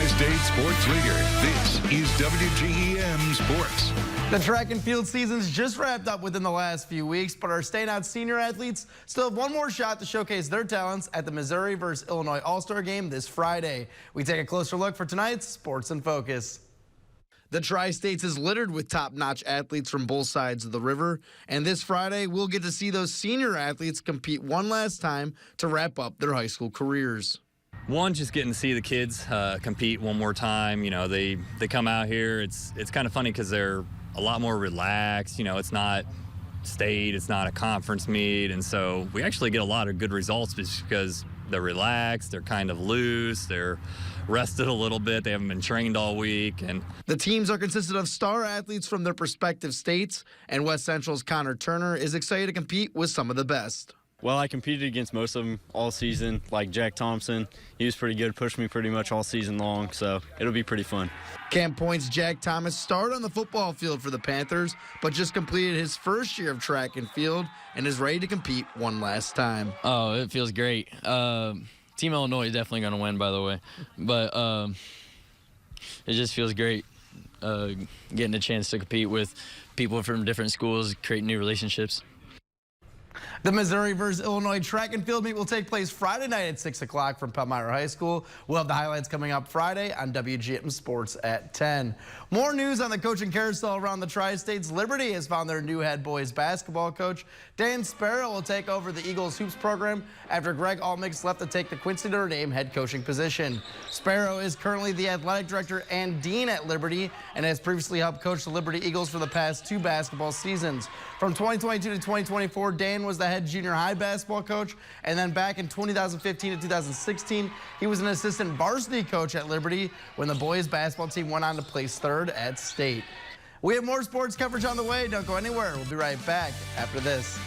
State Sports Leader. This is WGEM Sports. The track and field season's just wrapped up within the last few weeks, but our State-out senior athletes still have one more shot to showcase their talents at the Missouri vs. Illinois All-Star Game this Friday. We take a closer look for tonight's Sports in Focus. The Tri-States is littered with top-notch athletes from both sides of the river, and this Friday we'll get to see those senior athletes compete one last time to wrap up their high school careers. One, just getting to see the kids compete one more time. You know, they come out here. It's kind of funny because they're a lot more relaxed. You know, it's not state, it's not a conference meet, and so we actually get a lot of good results just because they're relaxed, they're kind of loose, they're rested a little bit, they haven't been trained all week. And the teams are consisted of star athletes from their respective states, and West Central's Connor Turner is excited to compete with some of the best. Well, I competed against most of them all season, like Jack Thompson. He was pretty good, pushed me pretty much all season long, so it'll be pretty fun. Camp Point's Jack Thomas started on the football field for the Panthers, but just completed his first year of track and field and is ready to compete one last time. Oh, it feels great. Team Illinois is definitely going to win, by the way, but it just feels great getting a chance to compete with people from different schools, create new relationships. The Missouri vs. Illinois track and field meet will take place Friday night at 6 o'clock from Palmyra High School. We'll have the highlights coming up Friday on WGEM Sports at 10. More news on the coaching carousel around the Tri-States. Liberty has found their new head boys basketball coach. Dan Sparrow will take over the Eagles hoops program after Greg Altmix left to take the Quincy Notre Dame head coaching position. Sparrow is currently the athletic director and dean at Liberty and has previously helped coach the Liberty Eagles for the past 2 basketball seasons. From 2022 to 2024, Dan was the head junior high basketball coach, and then back in 2015 to 2016, he was an assistant varsity coach at Liberty when the boys basketball team went on to place 3rd at state. We have more sports coverage on the way. Don't go anywhere. We'll be right back after this.